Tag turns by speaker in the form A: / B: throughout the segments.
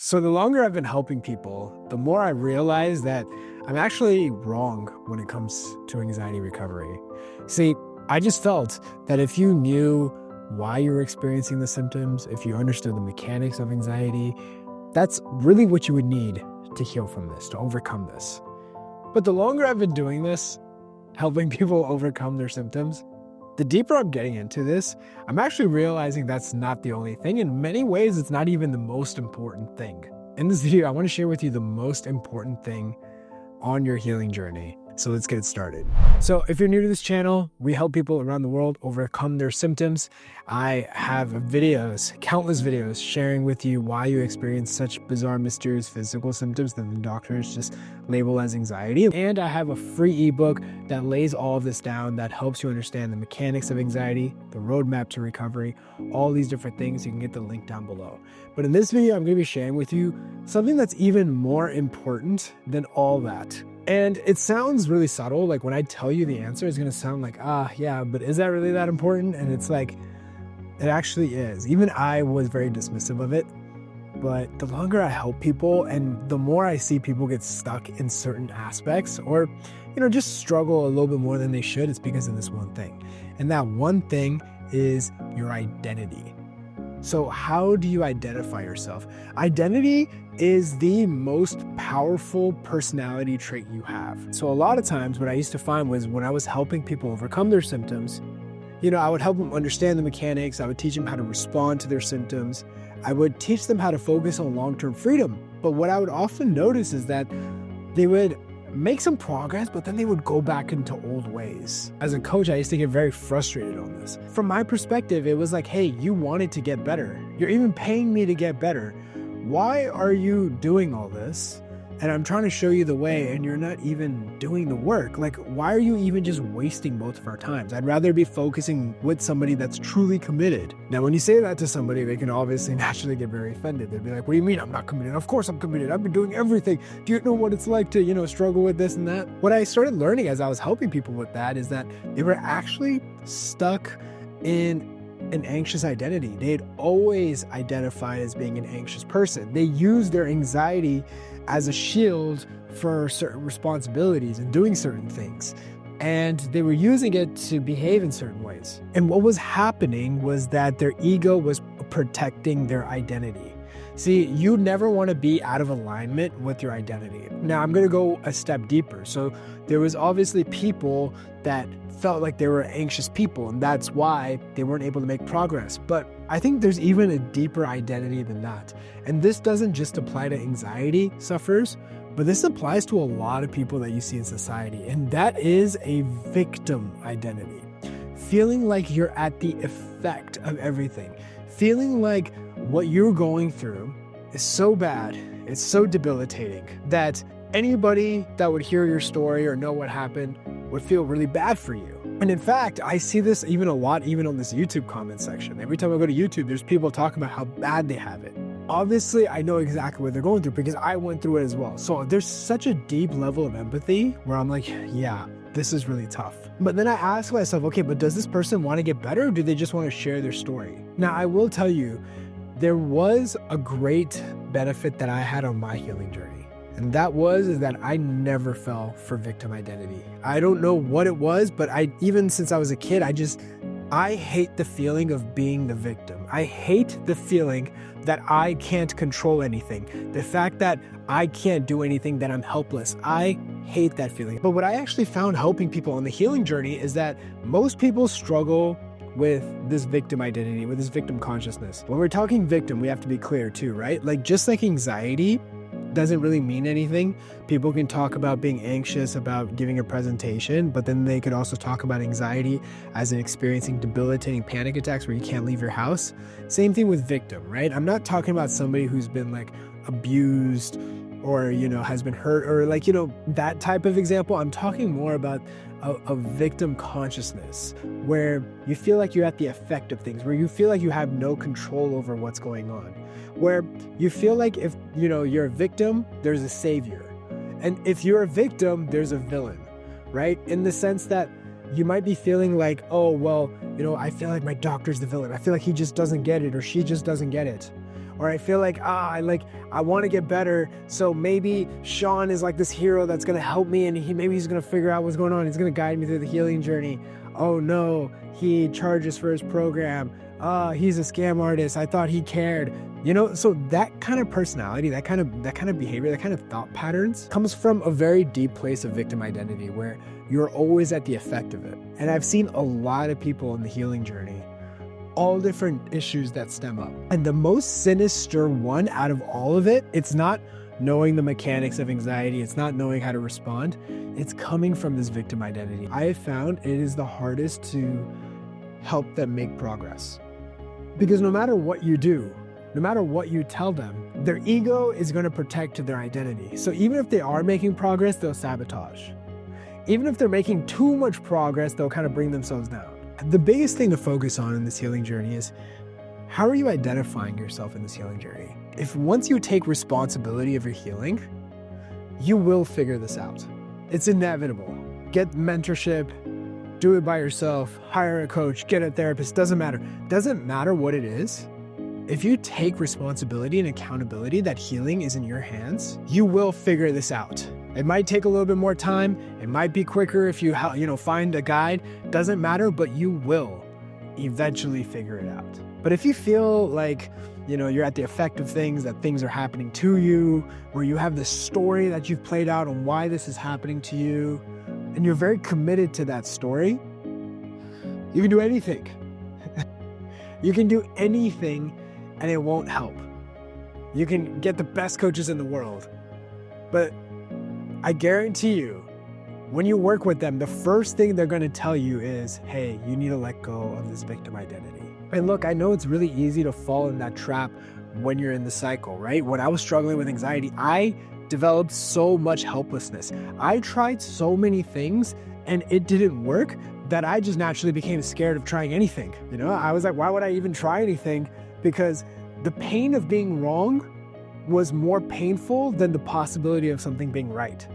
A: So the longer I've been helping people, the more I realize that I'm actually wrong when it comes to anxiety recovery. See, I just felt that if you knew why you were experiencing the symptoms, if you understood the mechanics of anxiety, that's really what you would need to heal from this, to overcome this. But the longer I've been doing this, helping people overcome their symptoms, the deeper I'm getting into this, I'm actually realizing that's not the only thing. In many ways, it's not even the most important thing. In this video, I want to share with you the most important thing on your healing journey. So let's get started. So if you're new to this channel, we help people around the world overcome their symptoms. I have videos, countless videos, sharing with you why you experience such bizarre, mysterious physical symptoms that the doctors just label as anxiety. And I have a free ebook that lays all of this down, that helps you understand the mechanics of anxiety, the roadmap to recovery, all these different things. You can get the link down below. But in this video, I'm going to be sharing with you something that's even more important than all that. And it sounds really subtle. Like when I tell you the answer, it's going to sound like, yeah, but is that really that important? And it's like, it actually is. Even I was very dismissive of it. But the longer I help people and the more I see people get stuck in certain aspects or, just struggle a little bit more than they should, it's because of this one thing. And that one thing is your identity. So how do you identify yourself? Identity is the most powerful personality trait you have. So a lot of times what I used to find was when I was helping people overcome their symptoms, I would help them understand the mechanics. I would teach them how to respond to their symptoms. I would teach them how to focus on long-term freedom. But what I would often notice is that they would make some progress, but then they would go back into old ways. As a coach, I used to get very frustrated on this. From my perspective, it was like, hey, you wanted to get better. You're even paying me to get better. Why are you doing all this? And I'm trying to show you the way and you're not even doing the work. Like, why are you even just wasting both of our times? I'd rather be focusing with somebody that's truly committed. Now, when you say that to somebody, they can obviously naturally get very offended. They'd be like, what do you mean I'm not committed? Of course I'm committed. I've been doing everything. Do you know what it's like to, struggle with this and that? What I started learning as I was helping people with that is that they were actually stuck in an anxious identity. They'd always identified as being an anxious person. They used their anxiety as a shield for certain responsibilities and doing certain things. And they were using it to behave in certain ways. And what was happening was that their ego was protecting their identity. See, you never want to be out of alignment with your identity. Now, I'm going to go a step deeper. So there was obviously people that felt like they were anxious people, and that's why they weren't able to make progress. But I think there's even a deeper identity than that. And this doesn't just apply to anxiety sufferers, but this applies to a lot of people that you see in society. And that is a victim identity. Feeling like you're at the effect of everything. Feeling like what you're going through is so bad, it's so debilitating that anybody that would hear your story or know what happened would feel really bad for you. And in fact, I see this even a lot, even on this YouTube comment section. Every time I go to YouTube, there's people talking about how bad they have it. Obviously, I know exactly what they're going through because I went through it as well. So there's such a deep level of empathy where I'm like, yeah, this is really tough. But then I ask myself, okay, but does this person want to get better or do they just want to share their story? Now, I will tell you, there was a great benefit that I had on my healing journey. And that is that I never fell for victim identity. I don't know what it was, but even since I was a kid, I hate the feeling of being the victim. I hate the feeling that I can't control anything. The fact that I can't do anything, that I'm helpless. I hate that feeling. But what I actually found helping people on the healing journey is that most people struggle with this victim identity, with this victim consciousness. When we're talking victim, we have to be clear too, right? Like just like anxiety doesn't really mean anything. People can talk about being anxious about giving a presentation, but then they could also talk about anxiety as in experiencing debilitating panic attacks where you can't leave your house. Same thing with victim, right? I'm not talking about somebody who's been like abused or, has been hurt or like, that type of example. I'm talking more about a victim consciousness where you feel like you're at the effect of things, where you feel like you have no control over what's going on, where you feel like if, you're a victim, there's a savior. And if you're a victim, there's a villain, right? In the sense that you might be feeling like, oh, well, I feel like my doctor's the villain. I feel like he just doesn't get it or she just doesn't get it. Or I feel like, I want to get better. So maybe Shaan is like this hero that's going to help me, and maybe he's going to figure out what's going on. He's going to guide me through the healing journey. Oh no, he charges for his program. He's a scam artist. I thought he cared. So that kind of personality, that kind of behavior, that kind of thought patterns comes from a very deep place of victim identity where you're always at the effect of it. And I've seen a lot of people in the healing journey, all different issues that stem up. And the most sinister one out of all of it, it's not knowing the mechanics of anxiety, it's not knowing how to respond, it's coming from this victim identity. I have found it is the hardest to help them make progress. Because no matter what you do, no matter what you tell them, their ego is going to protect their identity. So even if they are making progress, they'll sabotage. Even if they're making too much progress, they'll kind of bring themselves down. The biggest thing to focus on in this healing journey is, how are you identifying yourself in this healing journey? If once you take responsibility of your healing, you will figure this out. It's inevitable. Get mentorship, do it by yourself, hire a coach, get a therapist, doesn't matter. Doesn't matter what it is. If you take responsibility and accountability that healing is in your hands, you will figure this out. It might take a little bit more time. It might be quicker if you find a guide. Doesn't matter, but you will eventually figure it out. But if you feel like you're at the effect of things, that things are happening to you, where you have this story that you've played out on why this is happening to you, and you're very committed to that story, you can do anything. You can do anything and it won't help. You can get the best coaches in the world, but I guarantee you, when you work with them, the first thing they're going to tell you is, hey, you need to let go of this victim identity. And look, I know it's really easy to fall in that trap when you're in the cycle, right? When I was struggling with anxiety, I developed so much helplessness. I tried so many things and it didn't work that I just naturally became scared of trying anything. I was like, why would I even try anything? Because the pain of being wrong was more painful than the possibility of something being right.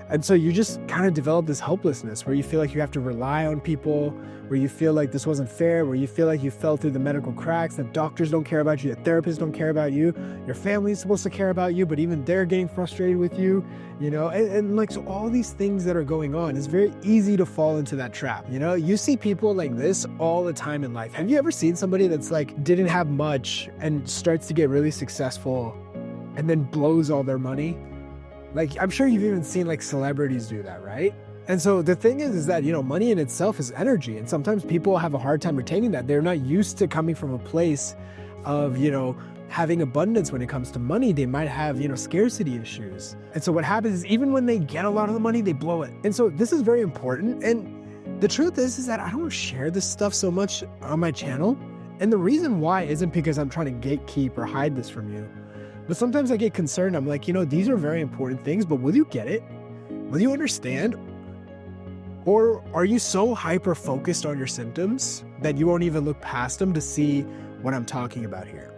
A: And so you just kind of develop this helplessness where you feel like you have to rely on people, where you feel like this wasn't fair, where you feel like you fell through the medical cracks, that doctors don't care about you, that therapists don't care about you, your family's supposed to care about you, but even they're getting frustrated with you, so all these things that are going on, it's very easy to fall into that trap. You see people like this all the time in life. Have you ever seen somebody that's didn't have much and starts to get really successful and then blows all their money? I'm sure you've even seen celebrities do that, right? And so the thing is that, money in itself is energy. And sometimes people have a hard time retaining that. They're not used to coming from a place of, having abundance when it comes to money. They might have, scarcity issues. And so what happens is even when they get a lot of the money, they blow it. And so this is very important. And the truth is that I don't share this stuff so much on my channel. And the reason why isn't because I'm trying to gatekeep or hide this from you. But sometimes I get concerned. I'm like, these are very important things, but will you get it? Will you understand? Or are you so hyper-focused on your symptoms that you won't even look past them to see what I'm talking about here?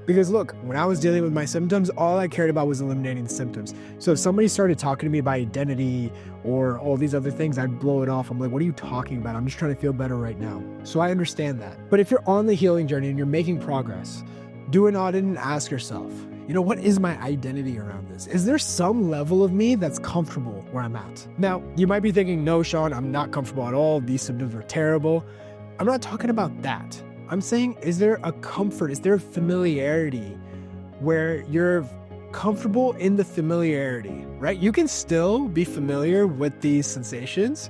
A: Because look, when I was dealing with my symptoms, all I cared about was eliminating the symptoms. So if somebody started talking to me about identity or all these other things, I'd blow it off. I'm like, what are you talking about? I'm just trying to feel better right now. So I understand that. But if you're on the healing journey and you're making progress, do an audit and ask yourself, what is my identity around this? Is there some level of me that's comfortable where I'm at? Now, you might be thinking, no, Shaan, I'm not comfortable at all. These symptoms are terrible. I'm not talking about that. I'm saying, is there a comfort? Is there a familiarity where you're comfortable in the familiarity, right? You can still be familiar with these sensations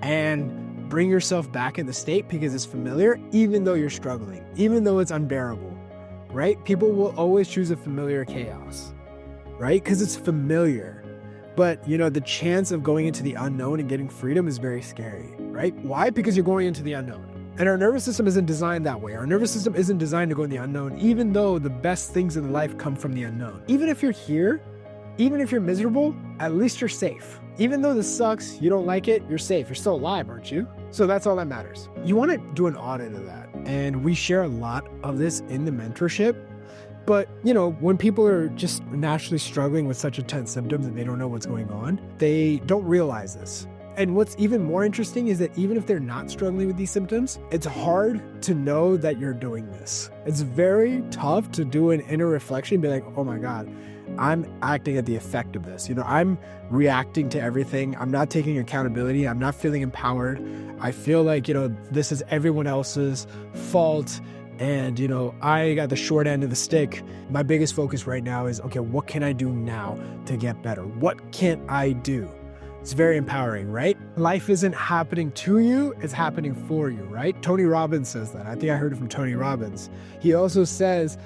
A: and bring yourself back in the state because it's familiar, even though you're struggling, even though it's unbearable. Right? People will always choose a familiar chaos, right? Because it's familiar. But, the chance of going into the unknown and getting freedom is very scary, right? Why? Because you're going into the unknown. And our nervous system isn't designed that way. Our nervous system isn't designed to go in the unknown, even though the best things in life come from the unknown. Even if you're here, even if you're miserable, at least you're safe. Even though this sucks, you don't like it, you're safe. You're still alive, aren't you? So that's all that matters. You want to do an audit of that. And we share a lot of this in the mentorship. But, when people are just naturally struggling with such intense symptoms and they don't know what's going on, they don't realize this. And what's even more interesting is that even if they're not struggling with these symptoms, it's hard to know that you're doing this. It's very tough to do an inner reflection and be like, oh my God, I'm acting at the effect of this. I'm reacting to everything. I'm not taking accountability. I'm not feeling empowered. I feel like, this is everyone else's fault. And, I got the short end of the stick. My biggest focus right now is, okay, what can I do now to get better? What can I do? It's very empowering, right? Life isn't happening to you, it's happening for you, right? Tony Robbins says that. I think I heard it from Tony Robbins. He also says,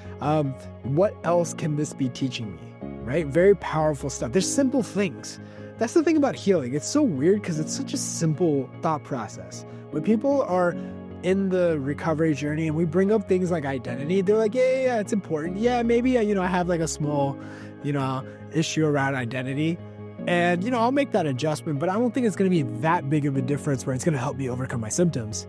A: what else can this be teaching me, right? Very powerful stuff. There's simple things. That's the thing about healing. It's so weird because it's such a simple thought process. When people are in the recovery journey and we bring up things like identity, they're like, yeah, it's important. Yeah, maybe, I have like a small, issue around identity. And, I'll make that adjustment, but I don't think it's going to be that big of a difference where it's going to help me overcome my symptoms.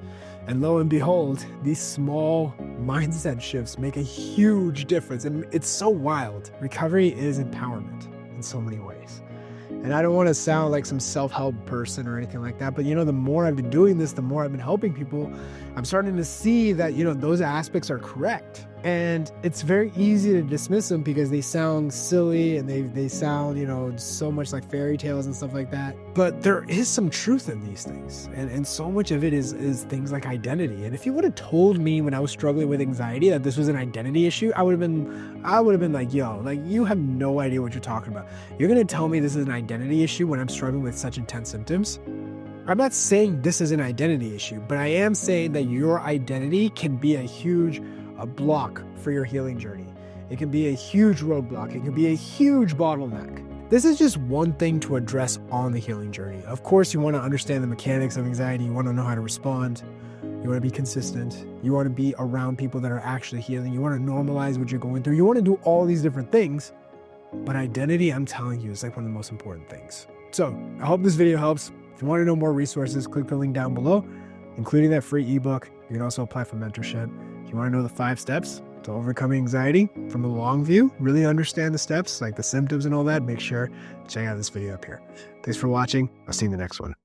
A: And lo and behold, these small mindset shifts make a huge difference. And it's so wild. Recovery is empowerment in so many ways. And I don't want to sound like some self-help person or anything like that, but the more I've been doing this, the more I've been helping people, I'm starting to see that, those aspects are correct. And it's very easy to dismiss them because they sound silly and they sound, so much like fairy tales and stuff like that. But there is some truth in these things. And so much of it is things like identity. And if you would have told me when I was struggling with anxiety that this was an identity issue, I would have been like, yo, like you have no idea what you're talking about. You're going to tell me this is an identity issue when I'm struggling with such intense symptoms? I'm not saying this is an identity issue, but I am saying that your identity can be a block for your healing journey. It can be a huge roadblock. It can be a huge bottleneck. This is just one thing to address on the healing journey. Of course, you want to understand the mechanics of anxiety. You want to know how to respond. You want to be consistent. You want to be around people that are actually healing. You want to normalize what you're going through. You want to do all these different things. But identity, I'm telling you, is like one of the most important things. So I hope this video helps. If you want to know more resources, click the link down below, including that free ebook. You can also apply for mentorship. If you want to know the 5 steps to overcoming anxiety from the long view, really understand the steps, like the symptoms and all that, make sure to check out this video up here. Thanks for watching. I'll see you in the next one.